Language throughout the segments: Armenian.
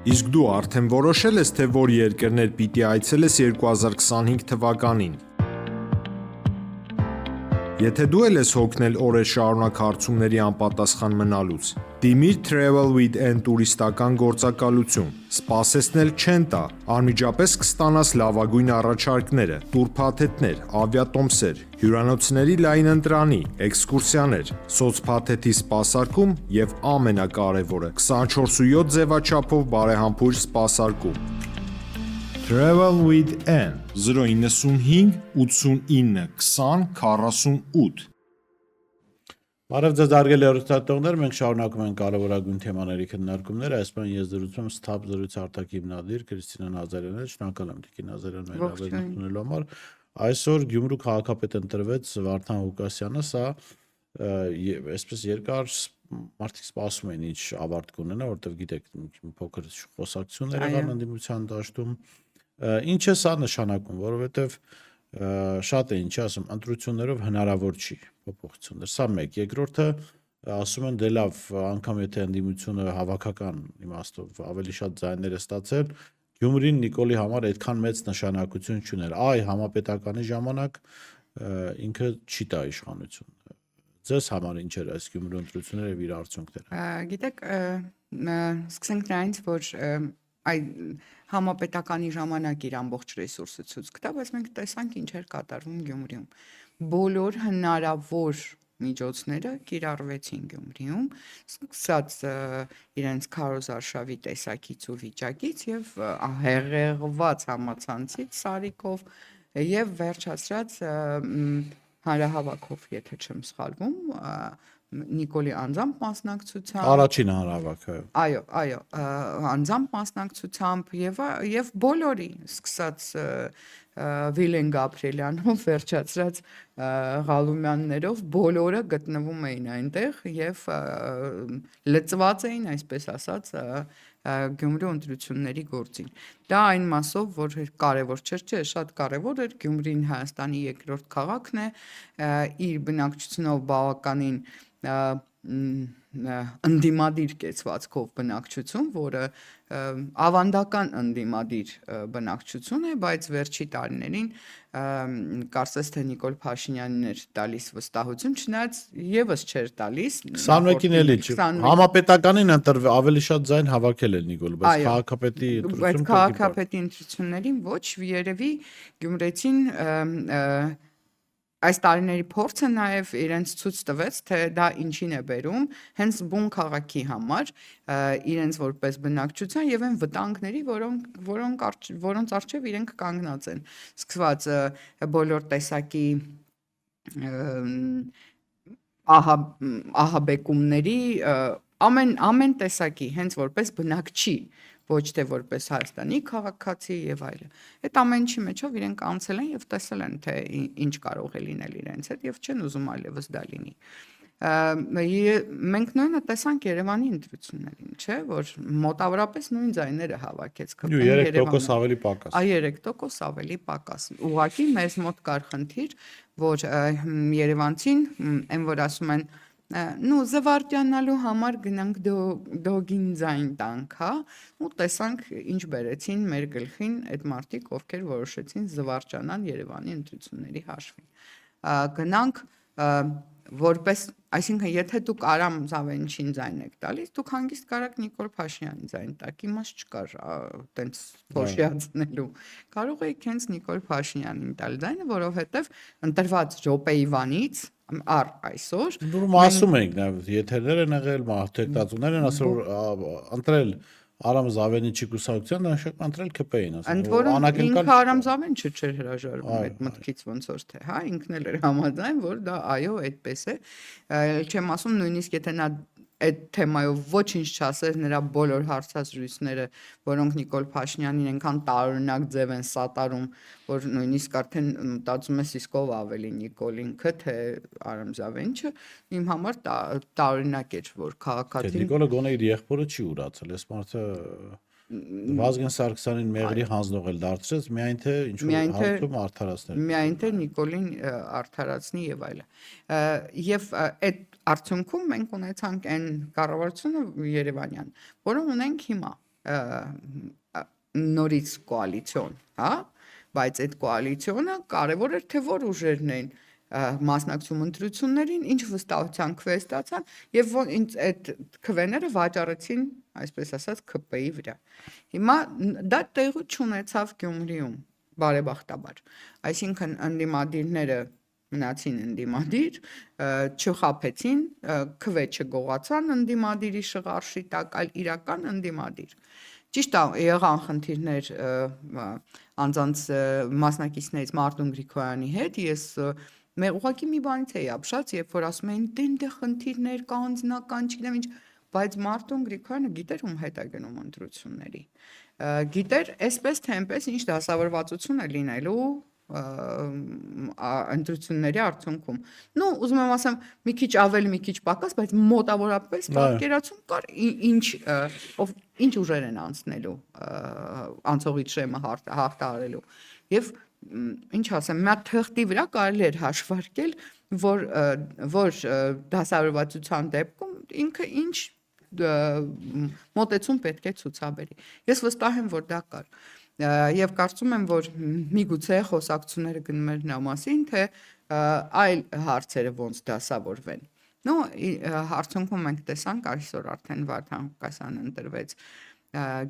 Իսկ դու արդեն որոշել ես, թե որ երկրներ պիտի այցելես 2025 թվականին։ Եթե դու ես հոգնել օրեր շարունակ հարցումների անպատասխան մնալուց, դիմիր Travel with N տուրիստական գործակալություն, սպասեցնել չեն տա, անմիջապես կստանաս լավագույն առաջարկները, տուրփաթեթներ, ավիատոմսեր, հյուրանոցների լայն ընտրանի, էքսկուրսիաներ, սոցփաթեթի սպասարկում եւ ամենակարևորը 24/7 ձևաչափով բարեհամբույր սպասարկում։ Travel with N 095 89 20 48 Բարև ձեզ հարգելի հեռուստատողներ, մենք շարունակում ենք կարևորագույն թեմաների քննարկումները, այս բան ես զրուցում Սթափ զրույց արտակի հիմնադիր Քրիստինա Նազարյանն է, շնորհակալ եմ Տիկին Նազարյան մեր հավելությունելու համար։ Այսօր Գյումրու քաղաքապետ ընտրվեց Վարդան Ղուկասյանը, սա այսպես երկար մարդիկ սպասում են ինչ ավարտ կունենա, որովհետև գիտեք փոքր խոսակցություններ եղան ընդդիմության դաշտում։ Ինչ է սա նշանակում, որովհետև շատ է ինչի ասում, ընտրություններով հնարավոր չի փոփոխություններ։ Սա մեկ, երկրորդը ասում են դե լավ, անգամ եթե ընդդիմությունը հավաքական իմաստով ավելի շատ ձայներ է ստացել, Գյումրին Նիկոլի համար այդքան մեծ նշանակություն չուներ։ Այ համապետականի ժամանակ ինքը չի տա իշխանություն։ Ձեզ համար ինչ էր այս Գյումրու ընտրությունները եւ իր արդյունքները։ Գիտեք, սկսենք նրանից, որ այ համապետականի ժամանակ իր ամբողջ ռեսուրսը ցույց կտա, բայց մենք տեսանք ինչ էր կատարվում Գյումրիում։ Բոլոր հնարավոր միջոցները կիրառվեցին Գյումրիում, սկսած իրենց քարոզարշավի տեսակից ու վիճակից եւ հեղեղված համացանցից Սարիկով եւ վերջացրած հանրահավաքով, եթե չեմ սխալվում, Նիկոլի անձամբ մասնակցությամբ Առաջին հանրահավաքը։ Այո, անձամբ մասնակցությամբ եւ բոլորի սկսած Վիլեն Գաբրիելյանով վերջացրած Ղալումյաններով բոլորը գտնվում էին այնտեղ եւ լծված էին, այսպես ասած, Գյումրու ընտրությունների գործին։ Դա այն մասով, որ կարևոր չէ, շատ կարևոր էր, Գյումրին Հայաստանի երկրորդ քաղաքն է, իր բնակչությունով բավականին ընդդիմադիր կեցվածքով բնակչություն, որը ավանդական ընդդիմադիր բնակչություն է, բայց վերջի տարիներին կարծես թե Նիկոլ Փաշինյանին էր տալիս վստահություն, չնայած եւս չէր տալիս 21-ին էլի չի։ Համապետականին ընտրվել ավելի շատ ձայն հավաքել է Նիկոլ, բայց քաղաքապետի բայց քաղաքապետի ընտրություններին ոչ, երևի գյումրեցին այս տարիների փորձը նաև իրենց ցույց տվեց, թե դա ինչին է բերում, հենց բուն քաղաքի համար, իրենց որպես բնակչության եւ այն վտանգների, որոնց առջեւ իրենք կանգնած են։ Սկսված բոլոր տեսակի ահաբեկումների, ամեն տեսակի, հենց որպես բնակչի, ոչ թե որպես Հայաստանի քաղաքացի եւ այլը։ Այդ ամեն ինչի մեջով իրենք անցել են եւ տեսել են, թե ինչ կարող է լինել իրենց հետ եւ չեն ուզում այլևս դա լինի։ Մենք նույնը տեսանք Երևանի ընտրություններին, չէ՞, որ մոտավորապես նույն ձայները հավաքեց ԿՊ-ն Երևանը։ 3% ավելի պակաս։ Այ 3% ավելի պակաս։ Ուղղակի մեզ մոտ կար խնդիր, որ Երևանցին, այն որ ասում են զվարճանալու համար գնանք դոգին ձայն տանք, հա, ու տեսանք ինչ բերեցին մեր գլխին այդ մարդիկ, ովքեր որոշեցին զվարճանան Երևանի ընտրությունների հաշվին։ Գնանք որպես, այսինքն եթե դուք Արամ Զավենչին ձայն եք տալիս, դուք հանգիստ կարաք Նիկոլ Փաշինյանին ձայն տաք, իմաստ չկար այտենց փոշիացնելու։ Կարող եք հենց Նիկոլ Փաշինյանին տալ ձայնը, որովհետև ընտրված րոպեիվանից այսօր Դուրում ասում ենք նաև եթերներ են եղել, մարդեկտածուներ են ասել, որ ընտրել Արամ Զավենիչի կուսակցության, նշանակում ընտրել ԿՊ-ին, ընդ որում ինքը Արամ Զավենիչը չէր հրաժարվում այդ մտքից ոնց որ թե, հա, ինքն էլ էր համաձայն, որ դա այո, այդպես է։ Չեմ ասում նույնիսկ եթե նա այդ թեմայով ոչինչ չասեր, նրա բոլոր հարցազրույցները, որոնք Նիկոլ Փաշինյանին այնքան տարօրինակ ձև են սատարում, որ նույնիսկ արդեն մտածում ես իսկ ով ավելի Նիկոլ ինքը, թե Արամ Զավենիչը, իմ համար տարօրինակ էր, որ քաղաքացին Նիկոլը գոնե իր եղբորը չի ուրացել, այս մարդը Վազգեն Սարգսյանին մեղրի հանձնող էլ դարձրեց, միայն թե ինչ որ հարցում արդարացնել։ Միայն թե Նիկոլին արդարացնի եւ այլը։ Եվ այդ արդյունքում մենք ունեցանք այն կառավարությունը Երևանյան, որը ունենք հիմա։ նորից կոալիցիոն, հա, բայց այդ կոալիցիոնը կարևոր էր թե որ ուժերն են մասնակցում ընտրություններին, ինչ վստահության քվե ստացան եւ ինձ այդ քվեները վաճառեցին, այսպես ասած, ԿՊ-ի վրա։ Հիմա դա տեղի չունեցավ Գյումրիում, բարեբախտաբար։ Այսինքն ընդդիմադիրները մնացին ընդդիմադիր, չխափեցին, քվե չգողացան ընդդիմադիրի շղարշի տակ, այլ իրական ընդդիմադիր։ Ճիշտ է, եղան խնդիրներ անձանց մասնակիցներից Մարտուն Գրիգորյանի հետ, ես ուղղակի մի բանից էի ապշած, երբ որ ասում էին դե խնդիրներ կա, անձնական, չգիտեմ ինչ, բայց Մարտուն Գրիգորյանը գիտեր ում հետ է գնում ընտրությունների։ Գիտեր այսպես թե այնպես ինչ դասավորվածություն է լինելու ընտրությունների արդյունքում։ Ну, ուզում եմ ասեմ, մի քիչ ավել, մի քիչ պակաս, բայց մոտավորապես պատկերացում կար ինչ ուժեր են անցնելու անցողից շեմը հաղթահարելու։ Եվ ինչ ասեմ, մի հատ թղթի վրա կարելի էր հաշվարկել, որ դասավորվածության դեպքում ինքը ինչ մոտեցում պետք է ցուցաբերի։ Ես վստահ եմ, որ դա կար։ Եվ կարծում եմ, որ միգուցե խոսակցությունները գնում էր նա մասին, թե այլ հարցերը ոնց դասավորվեն։ Ну, արդյունքում մենք տեսանք այսօր արդեն Վարդան Ղուկասյանը ընտրվեց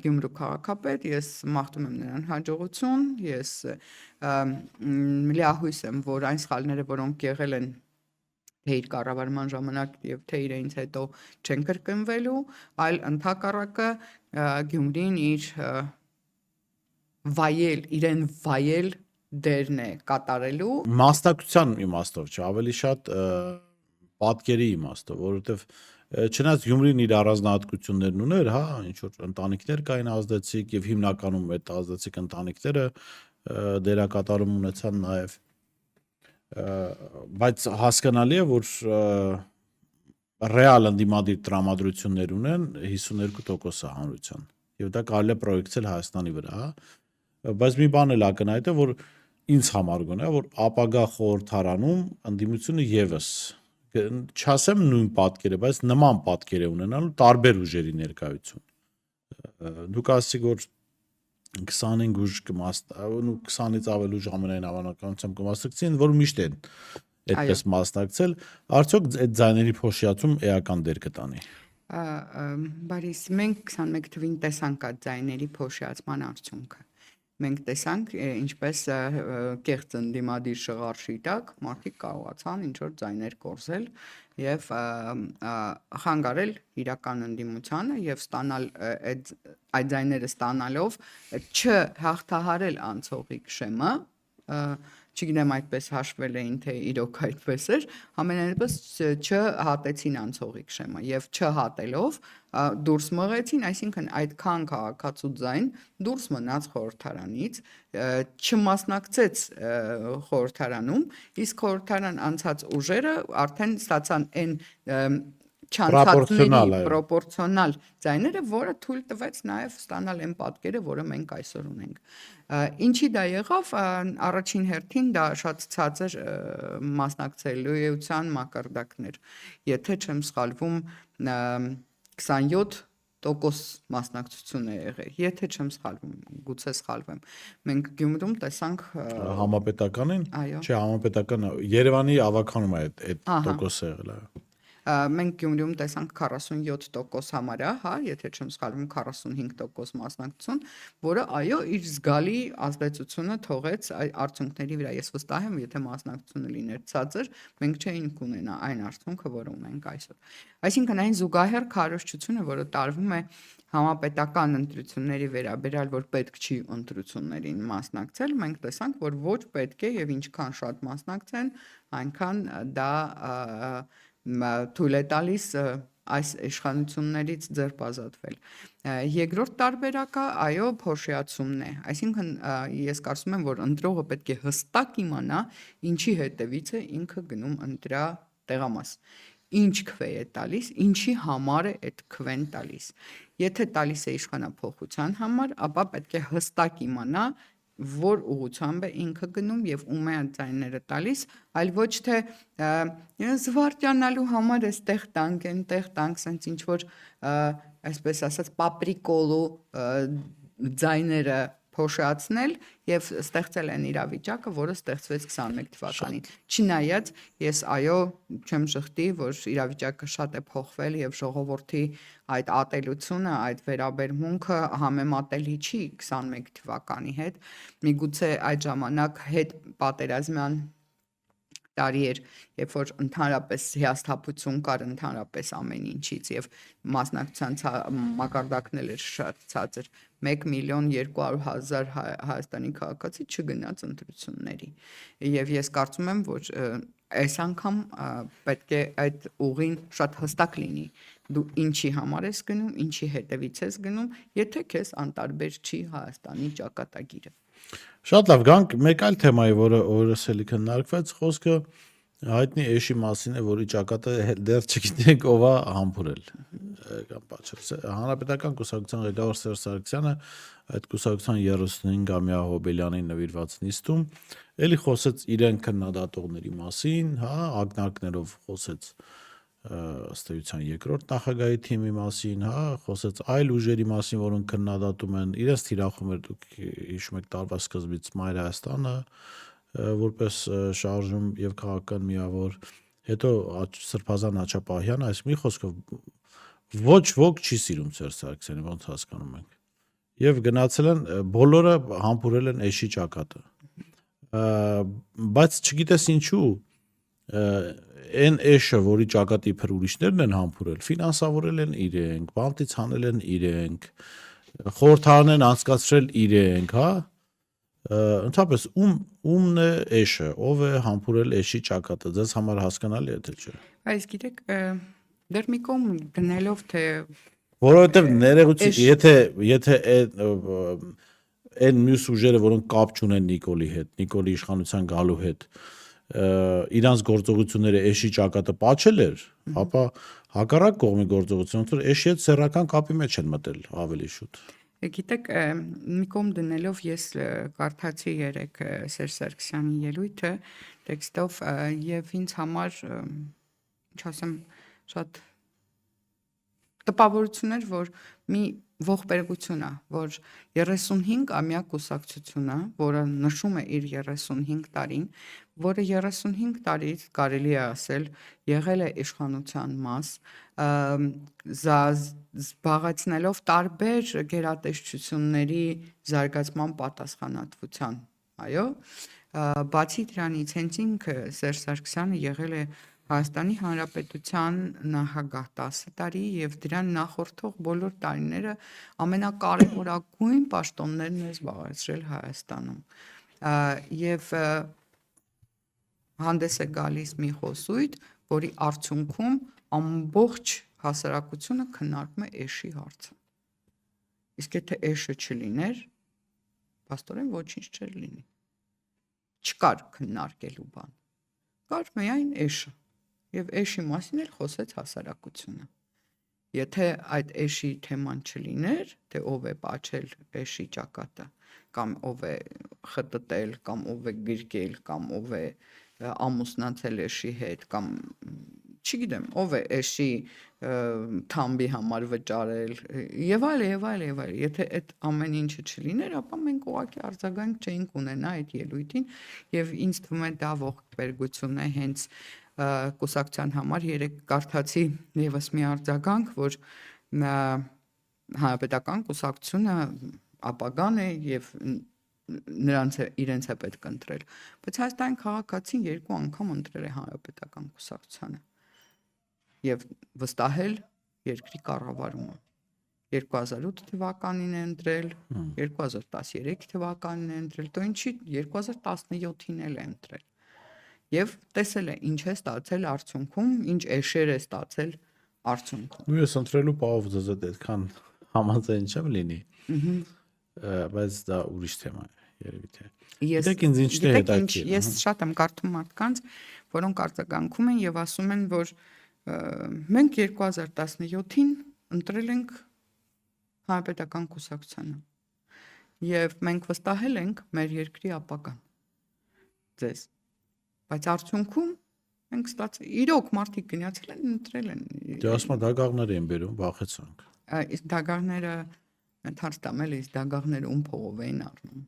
Գյումրու քաղաքապետ, ես մաղթում եմ նրան հաջողություն, ես լիահույս եմ, որ այն սխալները, որոնք եղել են թե իր կառավարման ժամանակ եւ թե իրենց հետո չեն կրկնվելու, այլ ընդհակառակը Գյումրին իրեն վայել դերն է կատարելու Մասնակցության իմաստով չէ, ավելի շատ պատկերի իմաստով, որովհետեւ չնայած Գյումրին իր առանձնահատկություններն ուներ, հա, ինչ որ ընտանիքներ կային ազդեցիկ եւ հիմնականում այդ ազդեցիկ ընտանիքները դերակատարում ունեցան նաեւ բայց հասկանալի է, որ ռեալ ընդդիմադիր տրամադրություններ ունեն 52% հանրության եւ դա կարելի է պրոյեկցել Հայաստանի վրա, հա, բայց մի բան էլ ակնհայտ է, որ ինձ համար գոնե, որ ապագա խորհրդարանում ընդդիմությունը եւս չասեմ նույն պատկերը, բայց նման պատկեր է ունենալու տարբեր ուժերի ներկայություն։ Դուք ասեցիք, որ 25 ուժ կմասնակցեն, 20-ից ավել ուժ ամենայն հավանականությամբ կմասնակցեն, որ միշտ են այդպես մասնակցել, արդյոք այդ ձայների փոշիացում էական դեր կտանի։ Բարիս, մենք 21 թվին տեսանք այդ ձայների փոշիացման արդյունքը։ Մենք տեսանք ինչպես կեղծ ընդդիմադիր շղարշի տակ մարդիկ կարողացան ինչ որ ձայներ կորզել եւ խանգարել իրական ընդդիմությանը եւ ստանալ այդ ձայները ստանալով չհաղթահարել անցողիկ շեմը, չգիտեմ այդպես հաշվել էին թե իրոք այդպես էր, ամենայնպես չհատեցին անցողիկ շեմը եւ չհատելով դուրս մղեցին, այսինքն այդքան քաղաքացու ձայն դուրս մնաց խորհրդարանից, չմասնակցեց խորհրդարանում, իսկ խորհրդարան անցած ուժերը արդեն ստացան այն չանցածների պրոպորցիոնալ ձայները, որը թույլ տվեց նաև ստանալ այն պատկերը, որը մենք այսօր ունենք։ Ինչի դա եղավ, առաջին հերթին դա շատ ցածր մասնակցելիության մակարդակներ։ Եթե չեմ սխալվում, 27% մասնակցություն է եղել, եթե չեմ սխալվում, գուցե սխալվեմ։ Մենք Գյումրում տեսանք համապետականին, այո, չէ, համապետականը Երևանի ավագանում է այդ տոկոսը եղել է։ Մենք Գյումրիում տեսանք 47% համարյա, հա, եթե չեմ սխալվում 45% մասնակցություն, որը այո, իր զգալի ազդեցությունը թողեց արդյունքների վրա։ Ես վստահ եմ, եթե մասնակցությունը լիներ ցածր, մենք չէինք ունենա այն արդյունքը, որը ունենք այսօր։ Այսինքն այն զուգահեռ քարոզչությունը, որը տարվում է համապետական ընտրությունների վերաբերյալ, որ պետք չի ընտրություններին մասնակցել, մենք տեսանք, որ ոչ պետք է եւ ինչքան շատ մասնակցեն, այնքան դա թույլ է տալիս այս իշխանություններից ձերբազատվել։ Երկրորդ տարբերակը այո փոշիացումն է, այսինքն ես կարծում եմ, որ ընտրողը պետք է հստակ իմանա ինչի հետևից է ինքը գնում ընտրա տեղամաս, ինչ քվե է տալիս, ինչի համար է այդ քվեն տալիս։ Եթե տալիս է իշխանափոխության համար, ապա պետք է հստակ իմանա որ ուղղությամբ է ինքը գնում եւ ում է ձայները տալիս, այլ ոչ թե զվարճանալու համար էստեղ տանկ են, տեղ տանկ, sense ինչ որ այսպես ասած պապրիկոլու ձայները փոշացնել եւ ստեղծել են իրավիճակը, որը ստեղծվեց 21 թվականին։ Չնայած ես այո, չեմ շղթի, որ իրավիճակը շատ է փոխվել եւ ժողովրդի այդ ատելությունը, այդ վերաբերմունքը համեմատելի չի 21 թվականի հետ։ Միգուցե այդ ժամանակ հետ պատերազմյան տարի էր, երբ որ ընդհանրապես հիասթափություն կար ընդհանրապես ամեն ինչից եւ մասնակցության մակարդակն էր շատ ցածր 1,200,000 Հայաստանի քաղաքացի չգնաց ընտրությունների եւ ես կարծում եմ որ այս անգամ պետք է այդ ուղին շատ հստակ լինի դու ինչի համար ես գնում ինչի հետևից ես գնում եթե քեզ անտարբեր չի Հայաստանի ճակատագիրը Շատ լավ, գանք մեկ այլ թեմայի, որը օրս էլի քննարկվեց, խոսքը հայտնի էշի մասին է, որի ճակատը դեռ չգիտենք ով է համբուրել։ Կամ պատճառ։ Հանրապետական կուսակցության ղեկավար Սերժ Սարգսյանը այդ կուսակցության 35-ամյա Հոբելյանին նվիրված նիստում էլի խոսեց իրեն քննադատողների մասին, հա, ակնարկներով խոսեց ըստ էության երկրորդ նախագահի թիմի մասին, հա, խոսեց այլ ուժերի մասին, որոնք քննադատում են, իրենց թիրախում էր դուք հիշում եք տարվա սկզբից Մայր Հայաստանը, որպես շարժում եւ քաղաքական միավոր, հետո Սրբազան Աչապահյանը, այս մի խոսքով ոչ ոք չի սիրում Սերժ Սարգսյանը, ոնց հասկանում ենք։ Եվ գնացել են բոլորը համբուրել են էշի ճակատը։ Բայց չգիտես ինչու այն էշը, որի ճակատի իբր ուրիշներն են համբուրել, ֆինանսավորել են իրենք, բանտից հանել են իրենք, խորհրդարան են անցկացրել իրենք, հա։ Ընդհանրապես ումն է էշը, ով է համբուրել էշի ճակատը, ձեզ համար հասկանալի է թե չէ։ Այս գիտեք դեռ մի կողմ դնելով թե Որովհետև ներողություն, եթե այն մյուս ուժերը, որոնք կապ չունեն Նիկոլի հետ, Նիկոլի իշխանության գալու հետ, իրանց գործողությունները էշի ճակատը պատճել էր, ապա հակառակ կողմի գործողությունները էշի հետ սեռական կապի մեջ են մտել ավելի շուտ։ Գիտեք, մի կողմ դնելով ես կարդացի երեք Սերժ Սարգսյանի ելույթը տեքստով եւ ինձ համար ինչ ասեմ շատ տպավորություն էր, որ մի ողբերգություն է, որ 35-ամյա կուսակցությունը, որը նշում է իր 35 տարին, որը 35 տարից կարելի է ասել եղել է իշխանության մաս, զբաղեցնելով տարբեր գերատեսչությունների զարգացման պատասխանատվության, այո, բացի դրանից հենց ինքը Սերժ Սարգսյանը եղել է Հայաստանի Հանրապետության նախագահ 10 տարի եւ դրան նախորդող բոլոր տարիները ամենակարևորագույն պաշտոններն է զբաղեցրել Հայաստանում եւ հանդես է գալիս մի խոսույթ, որի արդյունքում ամբողջ հասարակությունը քննարկում է էշի հարցը։ Իսկ եթե էշը չլիներ, փաստորեն ոչինչ չէր լինի։ Չկար քննարկելու բան։ Կար միայն էշը։ Եվ էշի մասին էլ խոսեց հասարակությունը։ Եթե այդ էշի թեման չլիներ, թե ով է պատճել էշի ճակատը, կամ ով է խտտել, կամ ով է գրկել, կամ ով է ամուսնացել էշի հետ, կամ չգիտեմ, ով է էշի թամբի համար վճարել, եւ այլ, եթե այդ ամեն ինչը չլիներ, ապա մենք ուղղակի արձագանք չէինք ունենա այդ ելույթին, եւ ինձ թվում է դա ողբերգություն է հենց կուսակցության համար երեք կարդացի եւս մի արձագանք, որ հանրապետական կուսակցությունը ապագան է եւ իրենց է պետք ընտրել, բայց Հայաստանի քաղաքացին 2 անգամ ընտրել է հանրապետական կուսակցությանը եւ վստահել երկրի կառավարումը 2008 թվականին է ընտրել, 2013 թվականին է ընտրել, то ինչի 2017-ին էլ է ընտրել եւ տեսել է ինչ է ստացել արդյունքում, ինչ էշեր է ստացել արդյունքում։ Ու ես ընտրելու պահով ձեզ այդքան համաձայն չեմ լինի։ Բայց դա ուրիշ թեմա է, երևի թե։ Գիտեք ինձ ինչն է հետաքրքիր։ Ես շատ եմ կարդում մարդկանց, որոնք արձագանքում են եւ ասում են, որ մենք 2017-ին ընտրել ենք հանրապետական կուսակցությանը։ եւ մենք վստահել ենք մեր երկրի ապագան։ Ձեզ։ Բայց արդյունքում մենք ստացել իրոք մարդիկ գնացել են ընտրել են։ Դե ասма դագաղներ են բերում, վախեցանք։ Իսկ դագաղները թարստամել իսկ դագաղները ում փողով էին առնում։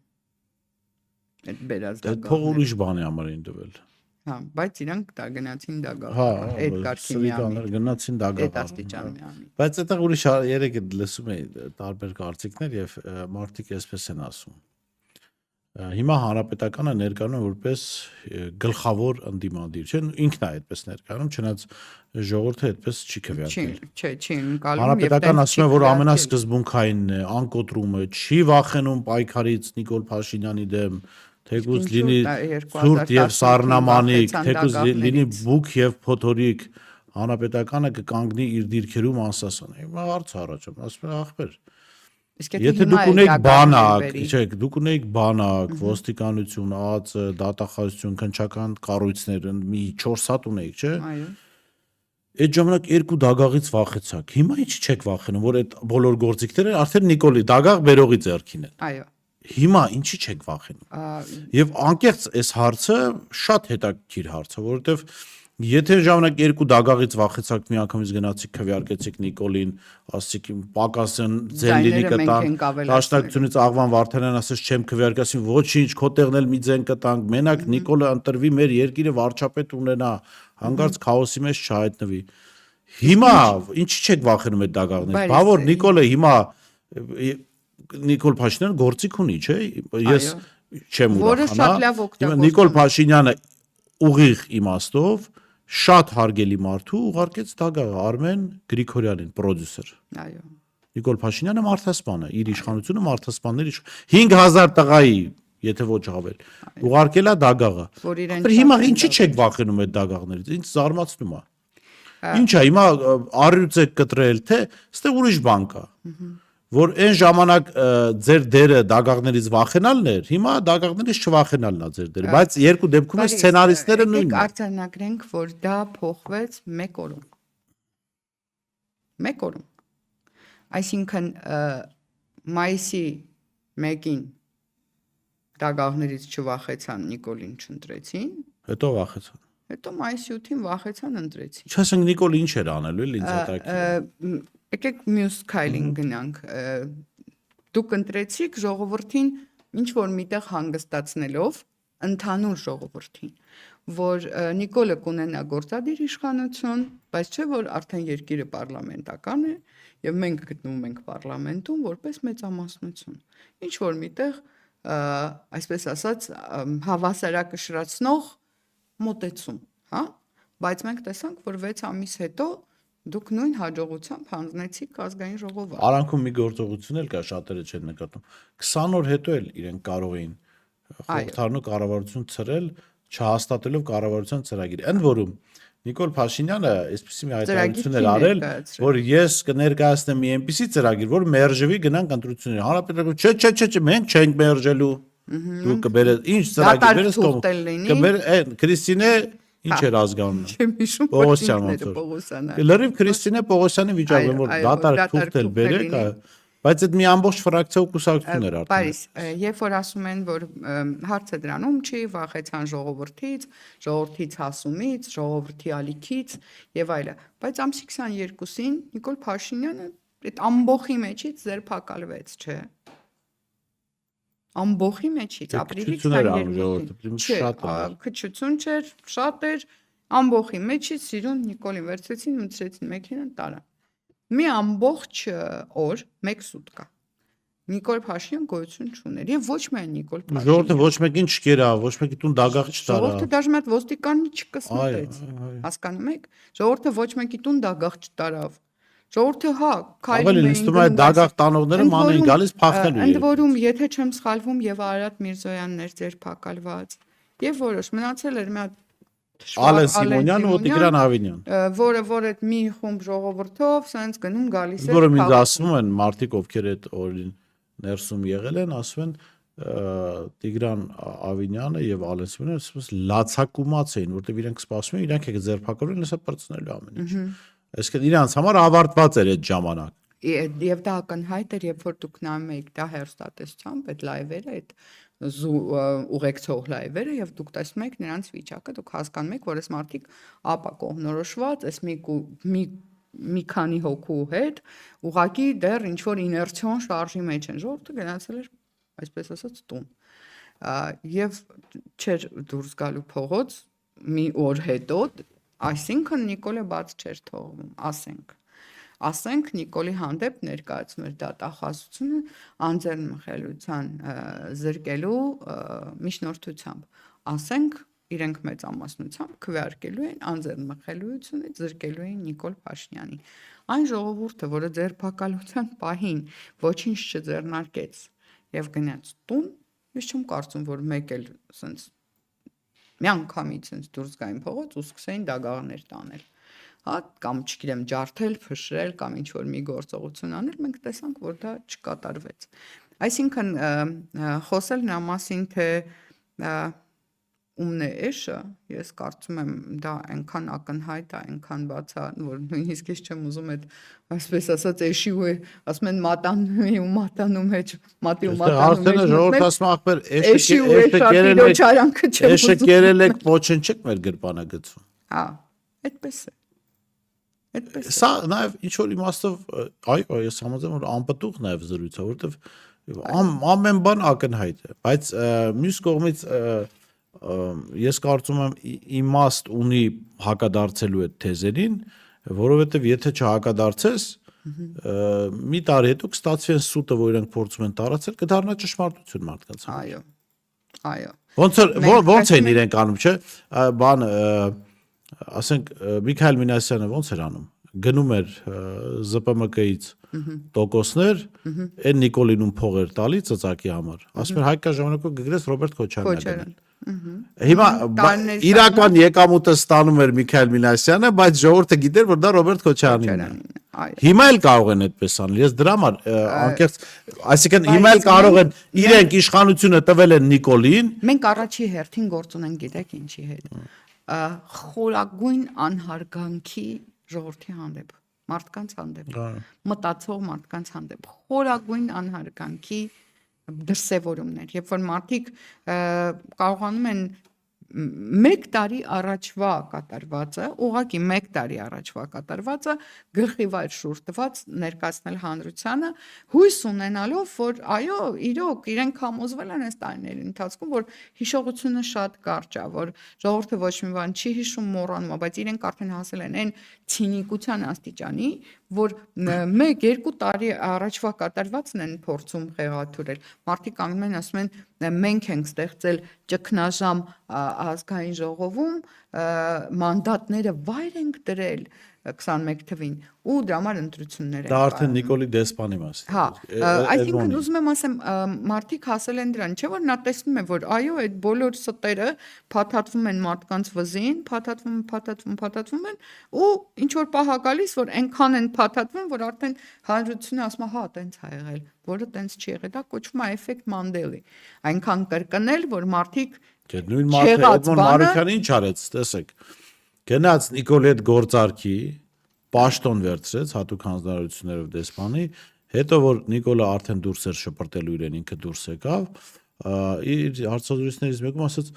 Այդ բերած Այդ փող ուրիշ բանի համար են տվել։ Հա, բայց իրանք դա գնացին դագաղ։ Հա, այդ կարգինյանի։ գնացին Այդ դագաղ։ աստիճանյանի։ Բայց այդտեղ ուրիշ երեք լսում էի տարբեր կարծիքներ եւ մարդիկ այսպես են ասում։ Հիմա հանրապետականը ներկայանում որպես գլխավոր ընդդիմադիր, չէ՞, ինքն է այդպես ներկայանում, չնայած ժողովուրդը այդպես չի քվեարկել։ Չի ընկալում։ Հանրապետական ասում է, որ ամենասկզբունքայինն է, անկոտրումը, չի վախենում պայքարից Նիկոլ Փաշինյանի դեմ, թեկուզ լինի ցուրտ եւ սառնամանիկ, թեկուզ լինի բուք եւ փոթորիկ, հանրապետականը կկանգնի իր դիրքերում անսասան։ Հիմա հարց առաջ, ասում են ախպեր։ Եթե դուք ունեիք բանակ, չէ, դուք ունեիք բանակ, ոստիկանություն, ԱԱԾ, դատախազություն, քննչական կառույցներ, մի 4 հատ ունեիք, չէ։ Այո։ Այդ ժամանակ երկու դագաղից վախեցաք։ Հիմա ի՞նչ չեք վախենում, որ այդ բոլոր գործիքները արդեն Նիկոլի դագաղ բերողի ձեռքին են։ Այո։ Հիմա ինչի չեք վախենում։ Եվ անկեղծ այս հարցը շատ հետաքրքիր հարց է, որովհետև եթե ժամանակ երկու դագաղից վախեցաք միանգամից գնացիք քվեարկեցիք Նիկոլին, ասացիք պակասեն ձեն լինի կտան, դաշնակցությունից Աղվան Վարդանյան ասաց չեմ քվեարկասին, ոչինչ, քո տեղն էլ մի ձեն կտանք, մենակ Նիկոլը ընտրվի, մեր երկիրը վարչապետ ունենա, հանգարց քաոսի մեջ չհայտնվի։ Հիմա ինչի չեք վախենում այդ դագաղներից։ Բա որ Նիկոլը հիմա Նիկոլ Փաշինյանը գործիք ունի, չէ՞։ Ես չեմ ուրախանա։ Նիկոլ Փաշինյանը ուղիղ իմաստով շատ հարգելի մարդու ուղարկեց դագաղ Արմեն Գրիգորյանին, պրոդյուսեր։ Այո։ Նիկոլ Փաշինյանը մարդասպան է, իր իշխանությունը մարդասպանների 5000 տղայի, եթե ոչ ավել, ուղարկել է դագաղը։ Հիմա ինչի չեք վախենում այդ դագաղներից։ Ինչ զարմացնում է։ Ինչ է հիմա առյուծ եք կտրել, թե ստե ուրիշ բան կա։ Որ այն ժամանակ ձեր դերը դագաղներից վախենալն էր, հիմա դագաղներից չվախենալն է ձեր դերը, բայց երկու դեպքում սցենարիստները նույնն են։ Արձանագրենք, որ դա փոխվեց 1 օրում։ 1 օրում։ Այսինքն մայիսի 1-ին դագաղներից չվախեցան, Նիկոլին չընտրեցին, հետո վախեցան։ հետո մայիսի 8-ին վախեցան, ընտրեցին։ Չասենք Նիկոլ ինչ էր անելու, ինձ հետաքրքիր։ Եկեք մյուս քայլին գնանք։ Դուք ընտրեցիք ժողովրդին ինչ որ միտեղ հանգստացնելով ընդհանուր ժողովրդին, որ Նիկոլը կունենա գործադիր իշխանություն, բայց չէ որ արդեն երկիրը պարլամենտական է եւ մենք գտնվում ենք պարլամենտում որպես մեծամասնություն։ Ինչ որ միտեղ այսպես ասած հավասարակշռացնող մոտեցում, հա, բայց մենք տեսանք, որ 6 ամիս հետո դուք նույն հաջողությամբ հանձնեցիք ազգային ժողովը։ Արանքում մի գործողություն էլ կա, շատերը չեն նկատում։ 20 օր հետո էլ իրենք կարող էին խորհրդարանու կառավարություն ցրել, չհաստատելով կառավարության ծրագիր։ Ընդ որում Նիկոլ Փաշինյանը այսպեսի մի հայտարարություն էր արել, որ ես կներկայացնեմ մի այնպիսի ծրագիր, որ մերժվի գնանք ընտրությունների։ Հանրապետական չէ, մենք չենք մերժելու։ Դու կբերես ինչ ծրագիր բերես Քրիստինե ինչ էր ազգանունը։ Չեմ հիշում Պողոսյանը։ Լրիվ Քրիստինե Պողոսյանի վիճակում որ դատարկ թուղթել բերեք, բայց այդ մի ամբողջ ֆրակցիա ու կուսակցություն էր արդեն։ Բայց երբ որ ասում են, որ հարցը դրանում չի, վախեցան ժողովրդից հասումից, ժողովրդի ալիքից եւ այլը, բայց ամսի 22-ին Նիկոլ Փաշինյանը այդ ամբողջի մեջից ձերբակալվեց, չէ։ Ամբողջի մեջից ապրիլի 22-ին։ Քչություն չէր, շատ էր, ամբողջի մեջից սիրուն Նիկոլին վերցրեցին, մտցրեցին մեքենան, տարան։ Մի ամբողջ օր, 1 սուտկա։ Նիկոլ Փաշինյան գոյություն չուներ եւ ոչ միայն Նիկոլ Փաշինյան։ Ժողովուրդը ոչ մեկին չկերա, ոչ մեկի տուն դագաղ չտարա։ Ժողովուրդը դաժե մատ ոստիկանին չկսնտեց։ Հասկանում եք։ Ժողովուրդը ոչ մեկի տուն դագաղ չտարավ։ Ժողովուրդը հա, քայլում էին։ Ինձ թվում է դագաղ տանողները ման էին գալիս փախնելու։ Ընդ որում, եթե չեմ սխալվում, եւ Արարատ Միրզոյանն էր ձերբակալված, եւ որոշ մնացել էր մի հատ Ալեն Սիմոնյան ու Տիգրան Ավինյան, որ այդ մի խումբ ժողովրդով սենց գնում գալիս էր։ Որը ինձ ասում են մարդիկ, ովքեր այդ օրին ներսում եղել են, ասում են Տիգրան Ավինյանը եւ Ալեն Սիմոնյանը ասես լացակումած էին, որտեղ իրենք սպասում էին, իրենք եք ձերբակալել, հեսա պրծնելու ամեն ինչ։ Այսինքն իրանց համար ավարտված էր այդ ժամանակ։ Եվ դա ակնհայտ էր, երբ որ դուք նայում եք դա հեռուստատեսությամբ, այդ լայվերը, այդ ուղեկցող լայվերը, եւ դուք տեսնում եք նրանց վիճակը, դուք հասկանում եք, որ այս մարդիկ ապա կողմնորոշված, այս մի քանի հոգու հետ, ուղղակի դեռ ինչ որ իներցիոն շարժի մեջ են, ժողովուրդը գնացել էր, այսպես ասած, տուն։ Եվ չէր դուրս գալու փողոց մի օր հետո, այսինքն Նիկոլը բաց չէր թողնում, ասենք Նիկոլի հանդեպ ներկայացում էր դատախազությունը անձեռնմխելիության զրկելու միջնորդությամբ, ասենք իրենք մեծամասնությամբ քվեարկելու են անձեռնմխելիությունից զրկելու են Նիկոլ Փաշինյանին։ Այն ժողովուրդը, որը ձերբակալության պահին ոչինչ չձեռնարկեց եւ գնաց տուն, ես չեմ կարծում, որ մեկ էլ ասենց միանգամից ինձ դուրս գային փողոց ու սկսեին դագաղներ տանել։ Հա, կամ չգիտեմ, ջարդել, փշրել կամ ինչ որ մի գործողություն անել, մենք տեսանք, որ դա չկատարվեց։ Այսինքն խոսել նրա մասին, թե ումն է էշը, ես կարծում եմ դա այնքան ակնհայտ է, այնքան բաց է, որ նույնիսկ ես չեմ ուզում այդ այսպես ասած էշի ու ասում են մատանումի ու մատանու մեջ, մատի ու մատանու մեջ։ Ժողովուրդ ասում ախպեր էշի ու էշի չարանքը չեմ ուզում։ Էշը կերել եք ոչնչիկ մեր գրպանագծում։ Հա, այդպես է։ Այդպես է։ Սա նաև ինչ որ իմաստով, այո, ես համաձայն որ անպտուղ նաև զրույց է, որովհետև ամեն բան ակնհայտ է, բայց մյուս կողմից ես կարծում եմ իմաստ ունի հակադարձելու այդ թեզերին, որովհետև եթե չհակադարձես, մի տարի հետո կստացվի այն սուտը, որ իրենք փորձում են տարածել, կդառնա ճշմարտություն մարդկանց։ Այո։ Ոնց են իրենք անում, չէ՞, բան ասենք Միքայել Մինասյանը ոնց էր անում, գնում էր ԶՊՄԿ-ից տոկոսներ, այն Նիկոլին փող էր տալի ծծակի համար, ասում էր հայկական ժամանակով գգրես Ռոբերտ Քոչարյանն։ Հիմա իրական եկամուտը ստանում էր Միքայել Մինասյանը, բայց ժողովուրդը գիտեր, որ դա Ռոբերտ Քոչարյանն է։ Հիմա էլ կարող են այդպես անել։ Ես դրա համար անկեղծ, այսինքն հիմա էլ կարող են իրենք իշխանությունը տվել են Նիկոլին։ Մենք առաջի հերթին գործ ունենք, գիտեք ինչի հետ։ Խորագույն անհարգանքի ժողովրդի հանդեպ, մարդկանց հանդեպ, մտածող մարդկանց հանդեպ, խորագույն անհարգանքի դրսևորումներ, երբ որ մարդիկ կարողանում են 1 տարի առաջվա կատարվածը, ուղղակի 1 տարի առաջվա կատարվածը գլխի վայր շուրջ տված ներկայացնել հանրությանը, հույս ունենալով, որ այո, իրոք իրենք համոզվել են այս տարիների ընթացքում, որ հիշողությունը շատ կարճ է, որ ժողովուրդը ոչ մի բան չի հիշում, մոռանում է, բայց իրենք արդեն հասել են այն ցինիկության աստիճանի, որ 1-2 տարի առաջվա կատարվածն են փորձում խեղաթյուրել։ Մարդիկ կանգնում են, ասում են, մենք ենք ստեղծել ճգնաժամ ազգային ժողովում, մանդատները վայր ենք դրել 21 թվին ու դրա համար ընտրություններ են։ Դա արդեն Նիկոլի դեսպանի մասին։ Հա, այսինքն ուզում եմ ասեմ, մարդիկ հասել են դրան, չէ՞ որ նա տեսնում է, որ այո, այդ բոլոր ստերը փաթաթվում են մարդկանց վզին, փաթաթվում են ու ինչ որ պահ է գալիս, որ այնքան են փաթաթվում, որ արդեն հանրությունը ասում է, հա, տենց է եղել, որը տենց չի եղել, դա կոչվում է էֆեկտ Մանդելի։ Այնքան կրկնել, որ մարդիկ նույն մարդը Էդմոն Մարուքյանը ինչ արեց, տեսեք։ Գնաց Նիկոլի հետ գործարքի, պաշտոն վերցրեց հատուկ հանձնարարություններով դեսպանի, հետո որ Նիկոլը արդեն դուրս էր շպրտելու իրեն, ինքը դուրս եկավ, իր հարցազրույցներից մեկում ասաց,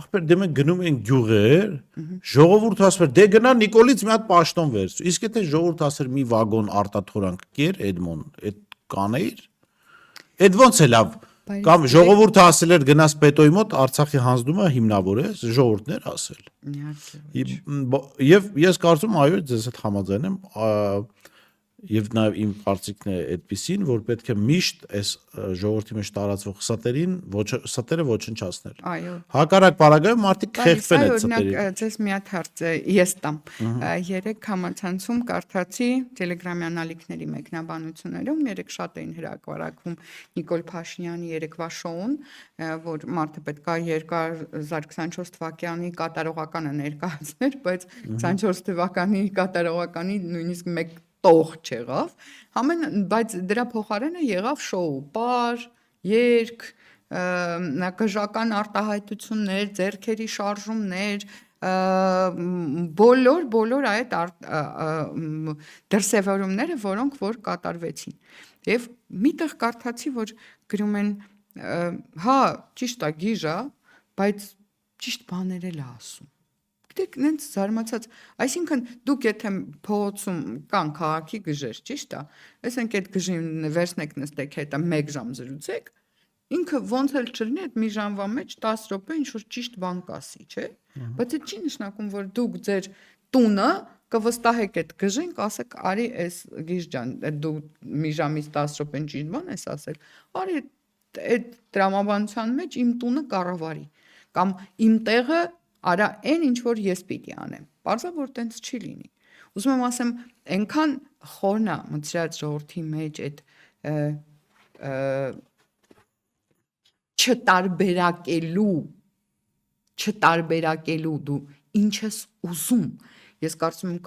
ախպեր, դե մենք գնում ենք գյուղեր, ժողովուրդը ասում էր, դե գնա Նիկոլից մի հատ պաշտոն վերցրու։ Իսկ եթե ժողովուրդը ասեր մի վագոն արտաթորանք կեր Էդմոն, այդ կանեիր։ Այդ ոնց է լավ։ Կամ ժողովուրդը ասել էր գնաս պետոյի մոտ Արցախի հանձնումը հիմնավորես, ժողովուրդն էր ասել։ Եվ ես կարծում եմ, այո, ձեզ հետ համաձայն եմ, եւ նաեւ իմ կարծիքն է այդպեսին, որ պետք է միշտ այս ժողովրդի մեջ տարածվող ստերը ոչնչացնել։ Այո։ Հակառակ պարագայում մարդիկ խեղդվեն այդ ստերին։ Օրինակ, ձեզ մի հատ հարց ես տամ։ Երեք համացանցում կարդացի Տելեգրամի անալիքների մեկնաբանություններում, երեք շատ էին հրապարակվում Նիկոլ Փաշինյանի երեկվա շոուն, որ մարդը պետք է երկար 24 թվականի կատարողականը ներկայացներ, բայց 24 թվականի կատարողականի նույնիսկ մեկ տող չեղավ, բայց դրա փոխարենը եղավ շոու, պար, երգ, գժական արտահայտություններ, ձեռքերի շարժումներ, բոլոր այդ դրսևորումները, որոնք որ կատարվեցին։ Եվ միտեղ կարդացի, որ գրում են հա, ճիշտ է, գիժա, բայց ճիշտ բաներ էլ ասում։ Գիտեք, նենց զարմացած, այսինքն դուք եթե փողոցում կան քաղաքի գժեր, ճիշտ է, ասենք այդ գժին վերցնեք նստեք հետը 1 ժամ զրուցեք, ինքը ոնց էլ չլինի, այդ մի ժամվա մեջ 10 րոպե ինչ որ ճիշտ բան կասի, չէ՞։ Բայց այդ չի նշանակում, որ դուք ձեր տունը կվստահեք այդ գժին, կասեք, արի այս գիժ ջան, դու մի ժամից 10 րոպեն ճիշտ բան ես ասել, արի այդ տրամաբանության մեջ իմ տունը կառավարի, կամ իմ տեղը արա այն ինչ որ ես պիտի անեմ։ Պարզա որ տենց չի լինի։ Ուզում եմ ասեմ, այնքան խորն է մտցրած ժողովրդի մեջ այդ չտարբերակելու դու ինչ ես ուզում։ Ես կարծում եմ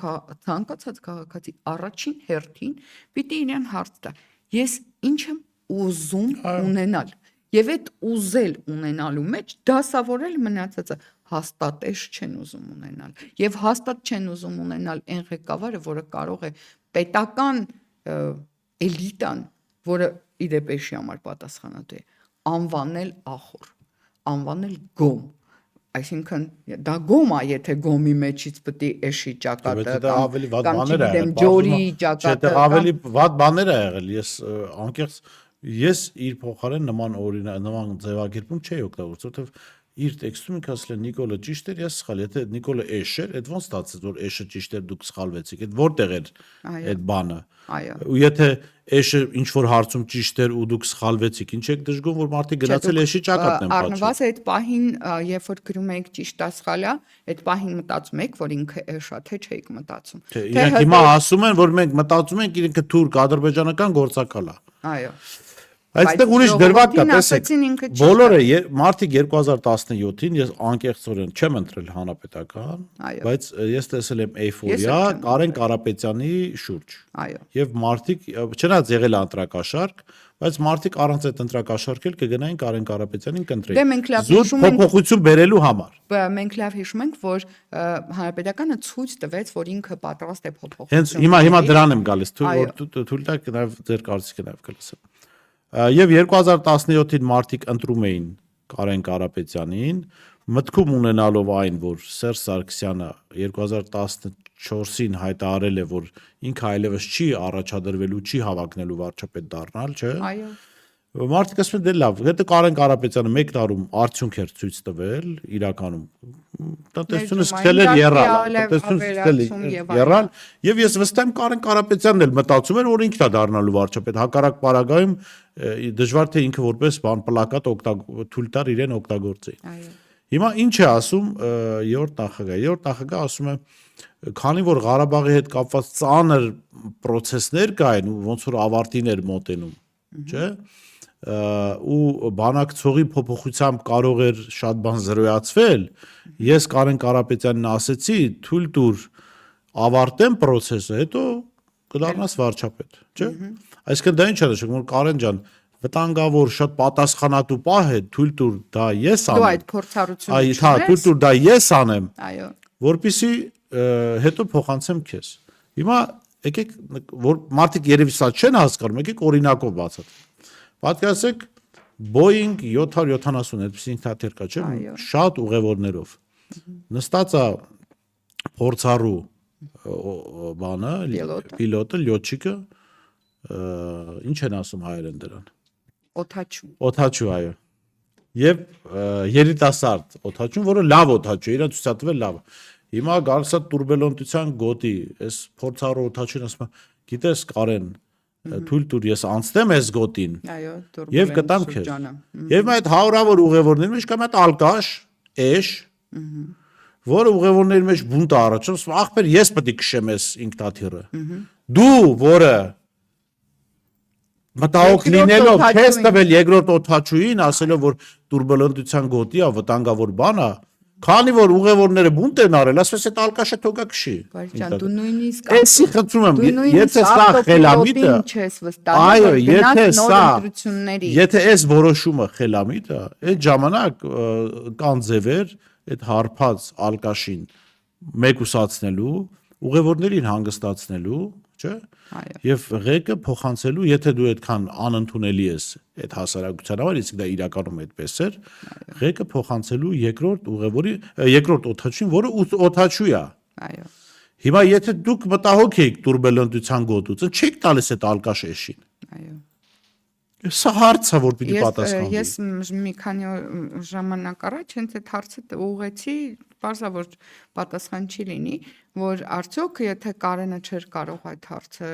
ցանկացած քաղաքացի առաջին հերթին պիտի իրեն հարց տա. ես ինչ եմ ուզում ունենալ։ Եվ այդ ուզել ունենալու մեջ դասավորել մնացածը հաստատեշ չեն ուզում ունենալ։ Եվ հաստատ չեն ուզում ունենալ այն ղեկավարը, որը կարող է պետական էլիտան, որը իդեպեշի համար պատասխանատու է, անվանել ախոր, անվանել գոմ։ Այսինքն դա գոմ է, եթե գոմի մեջից պետք է էշի ճակատը կամ չգիտեմ ջորի ճակատը։ Ավելի վատ բաներ ա եղել։ Ես իր փոխարեն նման օրինակ նման ձևակերպում չէի օգտագործել, որովհետև իր տեքստում ինքը ասել է Նիկոլը ճիշտ էր, ես սխալ։ Եթե Նիկոլը էշ էր, այդ ոնց ստացեց, որ էշը ճիշտ էր, դուք սխալվեցիք։ Այդ որտեղ էր այդ բանը։ Ու եթե էշը ինչ որ հարցում ճիշտ էր ու դուք սխալվեցիք, ինչ եք դժգոհում, որ մարդիկ գնացել էշի ճակատն են պատճառ։ Առնվազն այդ պահին, երբ որ գրում եք ճիշտ է սխալ է, այդ պահին մտածում եք, որ ինքը էշ է, թե չէիք մտածում։ Իրենք հիմա ասում են, որ մենք մտածում ենք ինքը թուրք ադրբեջանական գործակալ է։ Այո։ Այստեղ ուրիշ դրվագ կա, տեսեք։ Բոլորը մարդիկ 2017-ին ես անկեղծորեն չեմ ընտրել հանրապետական, բայց ես տեսել եմ էյֆորիա Կարեն Կարապետյանի շուրջ։ Եվ մարդիկ չնայած եղել է ընտրակաշարք, բայց մարդիկ առանց այդ ընտրակաշարք էլ կգնային Կարեն Կարապետյանին կընտրեին։ Զուտ փոփոխություն բերելու համար։ Մենք լավ հիշում ենք, որ հանրապետականը ցույց տվեց, որ ինքը պատրաստ է փոփոխություն։ Հենց հիմա դրան եմ գալիս, թույլ տաք նաև ձեր կարծիքը նաև կլսեմ։ Եվ 2017-ին մարդիկ ընտրում էին Կարեն Կարապետյանին, մտքում ունենալով այն, որ Սերժ Սարգսյանը 2014-ին հայտարարել է, որ ինքը այլևս չի առաջադրվելու, չի հավակնելու վարչապետ դառնալ, չէ՞։ Այո։ Մարդիկ ասում են դե լավ, հետո Կարեն Կարապետյանը 1 տարում արդյունք էր ցույց տվել, իրականում տնտեսությունը սկսել էր եռալ, եւ ես վստահ եմ Կարեն Կարապետյանն էլ մտածում էր, որ ինքն է դառնալու վարչապետ, հակառակ պարագայում դժվար թե ինքը որպես բան պլակատ թույլ տար իրեն օգտագործեին։ Հիմա ինչ է ասում 7-րդ նախագահը։ 7-րդ նախագահը ասում է, քանի որ Ղարաբաղի հետ կապված ծանր process-ներ կային ու ոնց որ ավարտին էր մոտենում, չէ՞, ու բանակցողի փոփոխությամբ կարող էր շատ բան զրոյացվել, ես Կարեն Կարապետյանին ասեցի, թույլ տուր ավարտեմ process-ը, հետո կդառնաս վարչապետ, չէ՞։ Այսինքն դա ինչ է նշանակում, որ Կարեն ջան, վտանգավոր շատ պատասխանատու պահ է, թույլ տուր դա ես անեմ։ Դու այդ փորձառությունը չունես։ Հա, թույլ տուր դա ես անեմ։ Այո։ Որպեսզի հետո փոխանցեմ քեզ։ Հիմա եկեք որ մարդիկ երևի սա չեն հասկանում, եկեք օրինակով բացատրենք։ Պատկերացրեք Boeing 770 այդպես ինքնաթիռ կա, չէ՞, շատ ուղևորներով։ Նստած է փորձառու բանը, պիլոտը, լյոտչիկը, ինչ են ասում հայերեն դրան։ Օթաչու, այո։ Եվ երիտասարդ օթաչուն, որը լավ օթաչու է, իրան ցույցատվել լավ։ Հիմա գալիս է տուրբուլենտության գոտի, այս փորձառու օթաչուն ասում է, գիտես Կարեն, թույլ տուր ես անցնեմ այս գոտին։ Այո, եւ կտամ քեզ։ Եվ այդ հարյուրավոր ուղևորների մեջ կա մի հատ ալկաշ, էշ, որը ուղևորների մեջ բունտ առաջում, ասում ախպեր ես պետք է քշեմ այս ինքնաթիռը։ Դու, որը մտահոգ լինելով քեզ տվել երկրորդ օթաչուին, ասելով որ տուրբուլենտության գոտի է, վտանգավոր բան է, քանի որ ուղևորները բունտ են արել, ասես այդ ալկաշը թողա քշի։ Բայց դու նույնիսկ էսի խնդրում եմ, եթե սա խելամիտ է, այո, եթե այս որոշումը խելամիտ է, այդ ժամանակ կան ձևեր, այդ հարբած ալկաշին մեկուսացնելու, ուղևորներին հանգստացնելու, չէ՞։ Այո։ Եվ ղեկը փոխանցելու, եթե դու այդքան անընդունելի ես այդ հասարակության համար, իսկ դա իրականում այդպես էր, ղեկը փոխանցելու երկրորդ օդաչուին, որը օդաչու է։ Այո։ Հիմա եթե դուք մտահոգ եք տուրբուլենտության գոտուց, չեք տալիս այդ ալկաշեշին։ Այո։ Սա հարց է, որ պիտի պատասխանվի։ Ես մի քանի ժամանակ առաջ հենց այդ հարցը ուղղեցի, բարձր որ պատասխան չի լինի, որ արդյոք եթե Կարենը չէր կարող այդ հարցը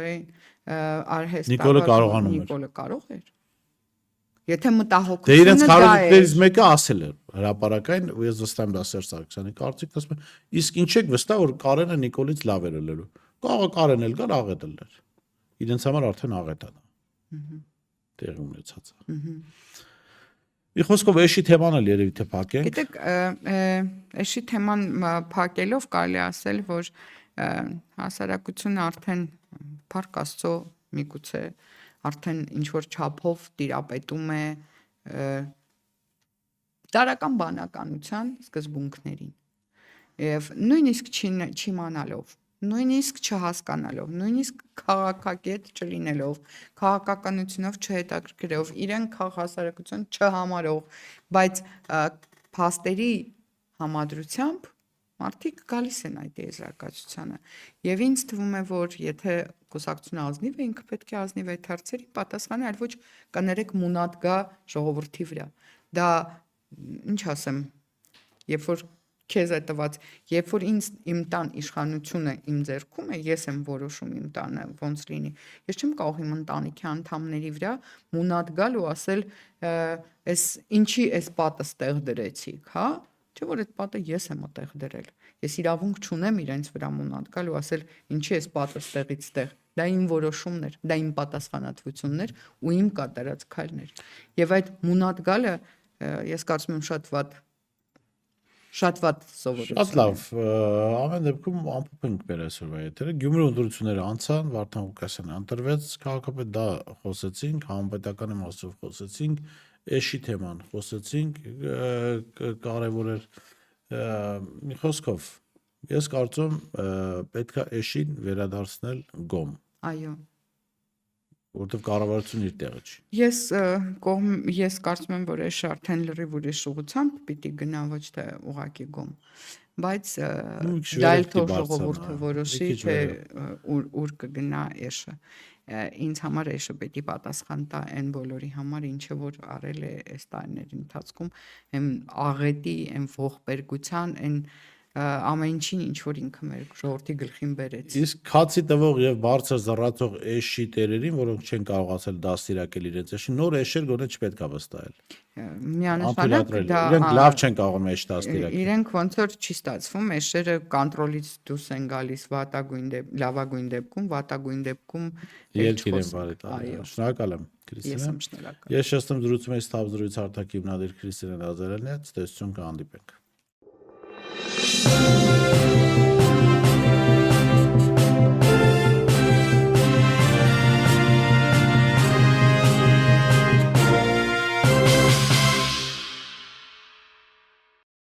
արհեստաբար Նիկոլը կարող էր։ Եթե Դե իրենց մտահոգությունը դա քարոզներից է։ մեկը ասել է հրապարակային, ու ես վստահ եմ դա Սերժ Սարգսյանի կարծիքն ասում է, իսկ ինչ եք վստահ որ Կարենը Նիկոլից լավ էր ելելու։ Կարող Կարեն էլ գալ աղետել էր։ Իրենց համար արդեն աղետ է դա։ Տեղի ունեցած է։ Մի խոսքով էշի թեման էլ երևի թե փակենք։ Գիտեք, էշի թեման փակելով կարելի ասել, որ հասարակությունը արդեն Փառք Աստծո միգուցե արդեն ինչ որ չափով տիրապետում է տարական բանականության սկզբունքներին եւ նույնիսկ չիմանալով, նույնիսկ չհասկանալով, նույնիսկ քաղաքակետ չլինելով, քաղաքականությունով չհետաքրքրելով, իրեն քաղաքասարակություն չհամարող, բայց փաստերի համադրությամբ մարդիկ գալիս են այդ եզրակացությանը եւ ինձ թվում է որ եթե կուսակցությունը ազնիվ է ինքը պետք է ազնիվ այդ հարցերի պատասխանի այլ ոչ կներեք մունատ գա ժողովրդի վրա դա ինչ ասեմ երբ որ քեզ է տված երբ որ ինձ իմ տան իշխանությունը իմ ձեռքում է ես եմ որոշում իմ տանը ոնց լինի ես չեմ կարող իմ ընտանիքի անդամների վրա մունատ գալ ու ասել այս ինչի այս պատը ստեղ դրեցիք հա Չէ՞ որ այդ պատը ես եմ այդտեղ դրել։ Ես իրավունք չունեմ իրենց վրա մունատ գալ ու ասել ինչի էս պատը ստեղից ստեղ։ Դա իմ որոշումն էր, դա իմ պատասխանատվությունն էր ու իմ կատարած քայլն էր։ Եվ այդ մունատ գալը ես կարծում եմ շատ վատ սովորություն։ Շատ լավ, ամեն դեպքում ամփոփենք մեր այսօրվա եթերը։ Գյումրի ընտրությունները անցան, Վարդան Ղուկասյանը ընտրվեց, քաղաքապետ դա խոսեցինք, համապետականի մասով խոսեցինք, էշի թեման խոսեցինք, կարևոր էր մի խոսքով ես կարծում պետք է էշին վերադարձնել գոմ։ Այո։ Որտեվ կառավարությունը իր տեղը չի։ Ես կարծում եմ, որ էշը արդեն լրիվ ուրիշ ուղղությամբ պիտի գնա ոչ թե ուղղակի գոմ, բայց դա էլ թող ժողովուրդը որոշի, թե ուր կգնա էշը։ Ինձ համար էշը պետք է պատասխան տա այն բոլորի համար, ինչը որ արել է այս տարիների ընթացքում, այն աղետի, այն ողբերգության, այն ամեն ինչին ինչ որ ինքը մեր ժողովրդի գլխին բերեց։ Իսկ քացի տվող եւ բարձր զռացող էշի տերերին, որոնք չեն կարողացել դաստիարակել իրենց էշին, նոր էշեր գոնե չպետք է վստահել։ Միանշանակ դա իրենք լավ չեն կարողում էշ դաստիարակել։ Իրենք ոնց որ չի ստացվում, էշերը կոնտրոլից դուրս են գալիս լավագույն դեպքում, վատագույն դեպքում Երկիր են վարել։ Այո, շնորհակալ եմ Քրիստինա։ Ես եմ շնորհակալ։ Ես շեշտում զրուցում եմ Սթաբ զրույց արտաքին հիմնադիր Քրիստինա Նազարյանն հետ, ցտեսություն կհանդիպենք։